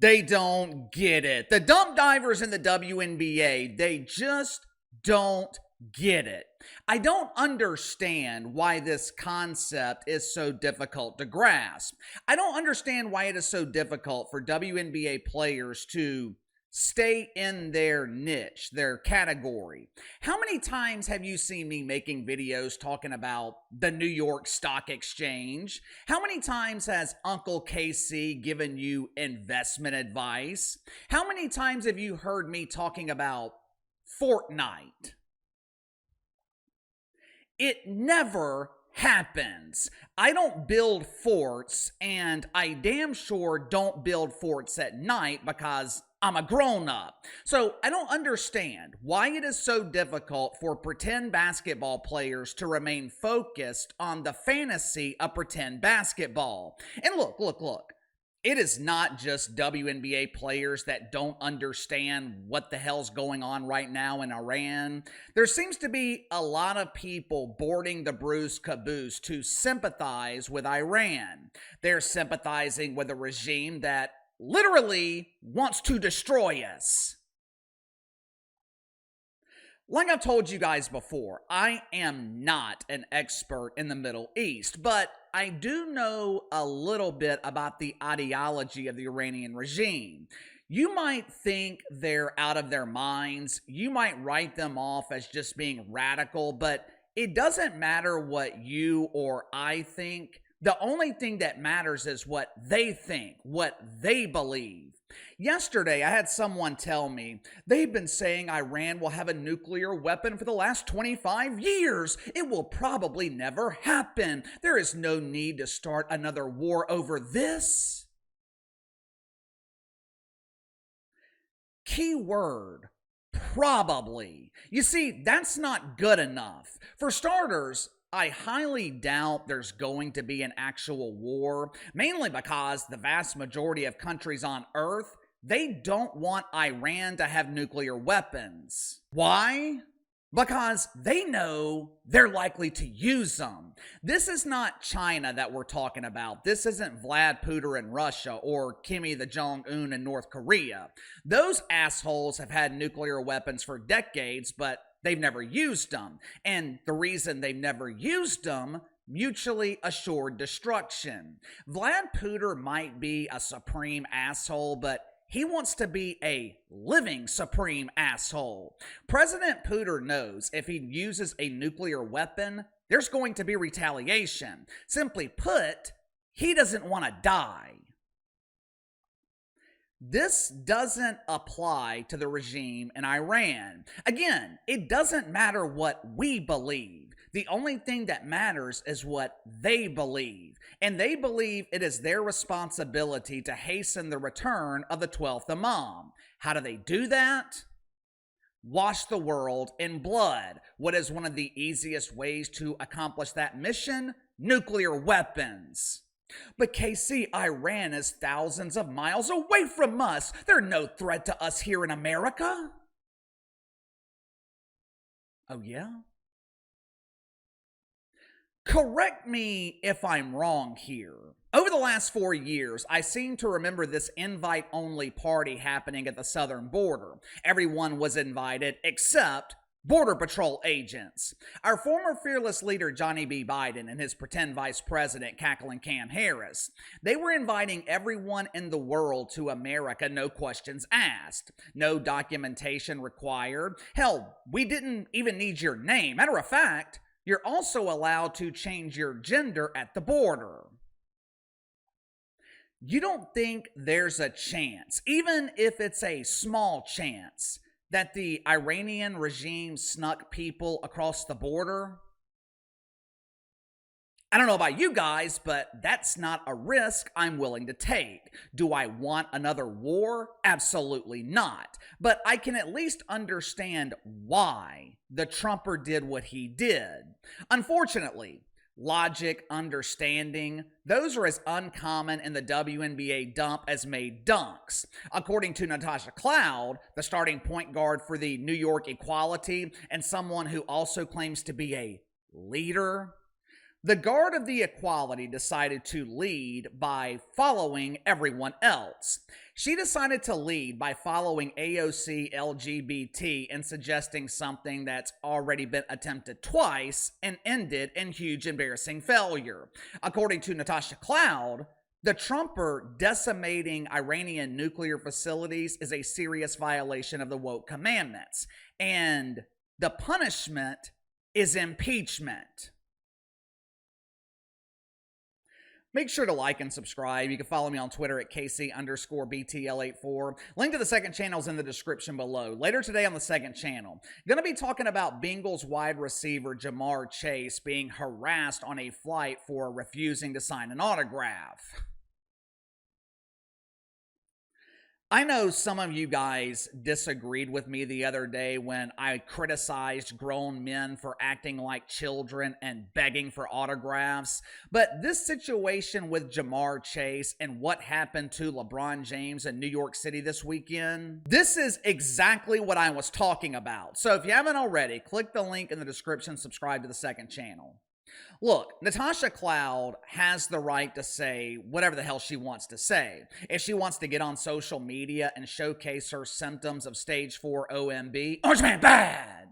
They don't get it. The dump divers in the WNBA, they just don't get it. I don't understand why this concept is so difficult to grasp. I don't understand why it is so difficult for WNBA players to stay in their niche, their category. How many times have you seen me making videos talking about the New York Stock Exchange? How many times has Uncle KC given you investment advice? How many times have you heard me talking about Fortnite? It never happens. I don't build forts, and I damn sure don't build forts at night because I'm a grown-up. So I don't understand why it is so difficult for pretend basketball players to remain focused on the fantasy of pretend basketball. And look. It is not just WNBA players that don't understand what the hell's going on right now in Iran. There seems to be a lot of people boarding the Bruce caboose to sympathize with Iran. They're sympathizing with a regime that literally wants to destroy us. Like I've told you guys before, I am not an expert in the Middle East, but I do know a little bit about the ideology of the Iranian regime. You might think they're out of their minds. You might write them off as just being radical, but it doesn't matter what you or I think. The only thing that matters is what they think, what they believe. Yesterday, I had someone tell me they've been saying Iran will have a nuclear weapon for the last 25 years. It will probably never happen. There is no need to start another war over this. Key word, probably. You see, that's not good enough. For starters, I highly doubt there's going to be an actual war, mainly because the vast majority of countries on Earth, they don't want Iran to have nuclear weapons. Why? Because they know they're likely to use them. This is not China that we're talking about. This isn't Vlad Putin in Russia or Kim the Jong-un in North Korea. Those assholes have had nuclear weapons for decades, but they've never used them. And the reason they've never used them, mutually assured destruction. Vlad Putin might be a supreme asshole, but he wants to be a living supreme asshole. President Putin knows if he uses a nuclear weapon, there's going to be retaliation. Simply put, he doesn't want to die. This doesn't apply to the regime in Iran. Again, it doesn't matter what we believe. The only thing that matters is what they believe. And they believe it is their responsibility to hasten the return of the 12th Imam. How do they do that? Wash the world in blood. What is one of the easiest ways to accomplish that mission? Nuclear weapons. But KC, Iran is thousands of miles away from us. They're no threat to us here in America. Oh, yeah? Correct me if I'm wrong here. Over the last 4 years, I seem to remember this invite-only party happening at the southern border. Everyone was invited except Border Patrol agents. Our former fearless leader, Johnny B. Biden, and his pretend vice president, Colin Kaepernick, they were inviting everyone in the world to America, no questions asked. No documentation required. Hell, we didn't even need your name. Matter of fact, you're also allowed to change your gender at the border. You don't think there's a chance, even if it's a small chance, that the Iranian regime snuck people across the border? I don't know about you guys, but that's not a risk I'm willing to take. Do I want another war? Absolutely not. But I can at least understand why the Trumper did what he did. Unfortunately, logic, understanding, those are as uncommon in the WNBA dump as made dunks. According to Natasha Cloud, the starting point guard for the New York Equality and someone who also claims to be a leader, The guard of the equality decided to lead by following everyone else. She decided to lead by following AOC LGBT and suggesting something that's already been attempted twice and ended in huge embarrassing failure. According to Natasha Cloud, the Trumper decimating Iranian nuclear facilities is a serious violation of the woke commandments, and the punishment is impeachment. Make sure to like and subscribe. You can follow me on Twitter at KC_BTL84. Link to the second channel is in the description below. Later today on the second channel, going to be talking about Bengals wide receiver Ja'Marr Chase being harassed on a flight for refusing to sign an autograph. I know some of you guys disagreed with me the other day when I criticized grown men for acting like children and begging for autographs, but this situation with Ja'Marr Chase and what happened to LeBron James in New York City this weekend, this is exactly what I was talking about. So if you haven't already, click the link in the description, subscribe to the second channel. Look, Natasha Cloud has the right to say whatever the hell she wants to say. If she wants to get on social media and showcase her symptoms of stage 4 OMB, Orange Man bad,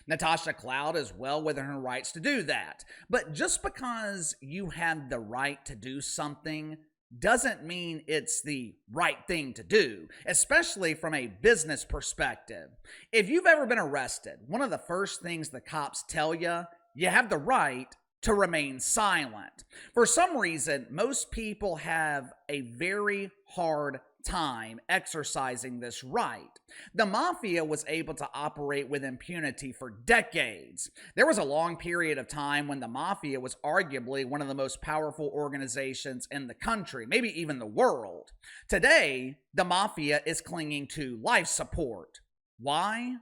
Natasha Cloud is well within her rights to do that. But just because you have the right to do something doesn't mean it's the right thing to do, especially from a business perspective. If you've ever been arrested, one of the first things the cops tell you have the right to remain silent. For some reason, most people have a very hard time exercising this right. The mafia was able to operate with impunity for decades. There was a long period of time when the mafia was arguably one of the most powerful organizations in the country, maybe even the world. Today, the mafia is clinging to life support. Why?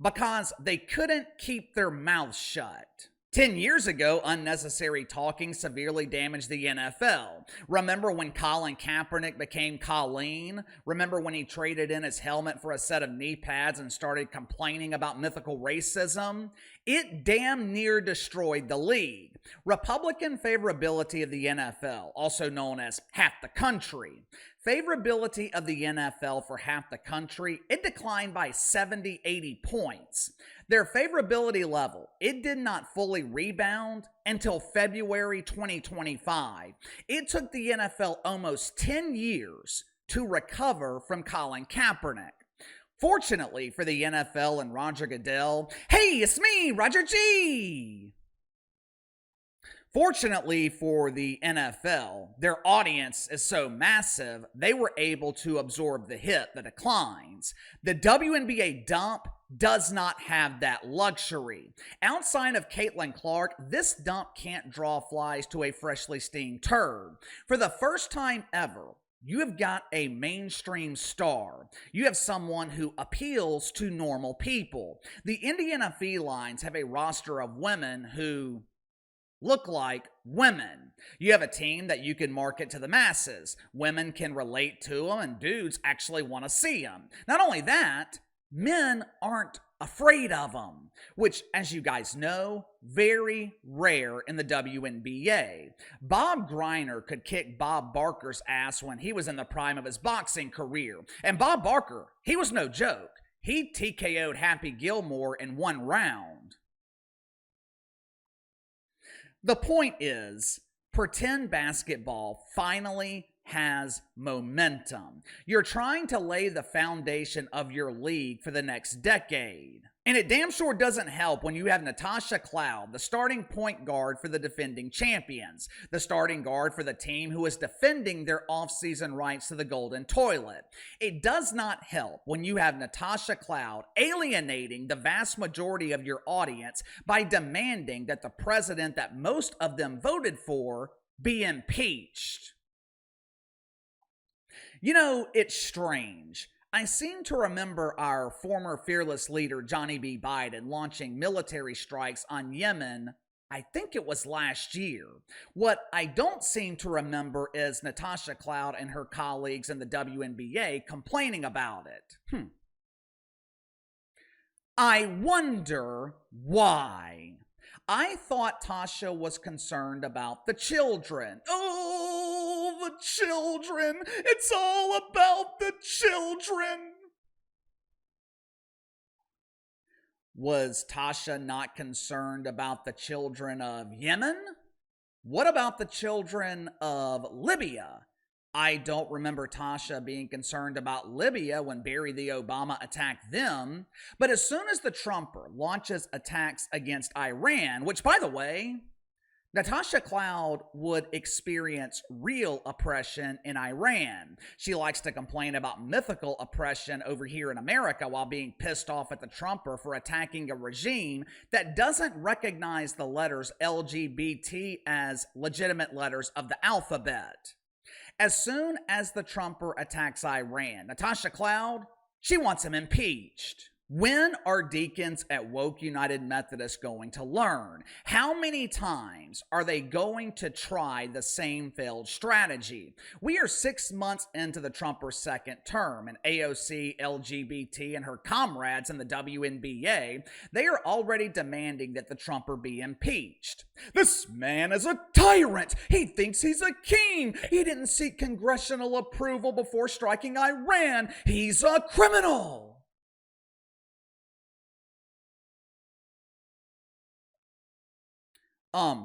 Because they couldn't keep their mouths shut. 10 years ago, unnecessary talking severely damaged the NFL. Remember when Colin Kaepernick became Colleen? Remember when he traded in his helmet for a set of knee pads and started complaining about mythical racism? It damn near destroyed the league. Republican favorability of the NFL, also known as half the country. Favorability of the NFL for half the country, it declined by 70, 80 points. Their favorability level, it did not fully rebound until February 2025. It took the NFL almost 10 years to recover from Colin Kaepernick. Fortunately for the NFL and Roger Goodell, hey, it's me, Roger G. Fortunately for the NFL, their audience is so massive, they were able to absorb the hit, the declines. The WNBA dump does not have that luxury. Outside of Caitlin Clark, this dump can't draw flies to a freshly steamed turd. For the first time ever, you have got a mainstream star. You have someone who appeals to normal people. The Indiana Felines have a roster of women who look like women. You have a team that you can market to the masses. Women can relate to them, and dudes actually want to see them. Not only that, men aren't afraid of them, which, as you guys know, very rare in the WNBA. Bob Griner could kick Bob Barker's ass when he was in the prime of his boxing career. And Bob Barker, he was no joke. He TKO'd Happy Gilmore in one round. The point is, pretend basketball finally has momentum. You're trying to lay the foundation of your league for the next decade. And it damn sure doesn't help when you have Natasha Cloud, the starting point guard for the defending champions, the starting guard for the team who is defending their offseason rights to the golden toilet. It does not help when you have Natasha Cloud alienating the vast majority of your audience by demanding that the president that most of them voted for be impeached. You know, it's strange. I seem to remember our former fearless leader, Johnny B. Biden, launching military strikes on Yemen, I think it was last year. What I don't seem to remember is Natasha Cloud and her colleagues in the WNBA complaining about it. I wonder why. I thought Tasha was concerned about the children. Oh, the children. It's all about the children. Was Tasha not concerned about the children of Yemen? What about the children of Libya? I don't remember Tasha being concerned about Libya when Barry the Obama attacked them. But as soon as the Trumper launches attacks against Iran, which, by the way, Natasha Cloud would experience real oppression in Iran. She likes to complain about mythical oppression over here in America while being pissed off at the Trumper for attacking a regime that doesn't recognize the letters LGBT as legitimate letters of the alphabet. As soon as the Trumper attacks Iran, Natasha Cloud, she wants him impeached. When are deacons at Woke United Methodist going to learn? How many times are they going to try the same failed strategy? We are 6 months into the Trumper's second term, and AOC, LGBT, and her comrades in the WNBA, they are already demanding that the Trumper be impeached. This man is a tyrant. He thinks he's a king. He didn't seek congressional approval before striking Iran. He's a criminal.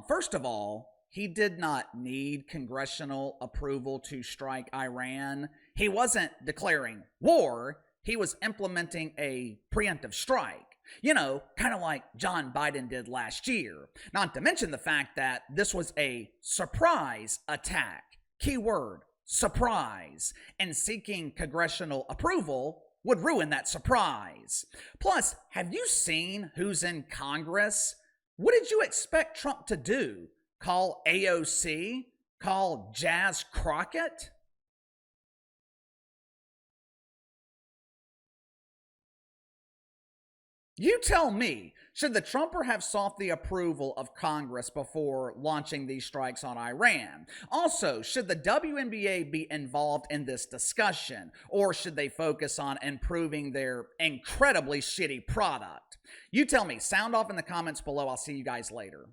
First of all, he did not need congressional approval to strike Iran. He wasn't declaring war. He was implementing a preemptive strike. You know, kind of like John Biden did last year. Not to mention the fact that this was a surprise attack. Keyword, surprise. And seeking congressional approval would ruin that surprise. Plus, have you seen who's in Congress? What did you expect Trump to do? Call AOC? Call Jazz Crockett? You tell me, should the Trumper have sought the approval of Congress before launching these strikes on Iran? Also, should the WNBA be involved in this discussion, or should they focus on improving their incredibly shitty product? You tell me. Sound off in the comments below. I'll see you guys later.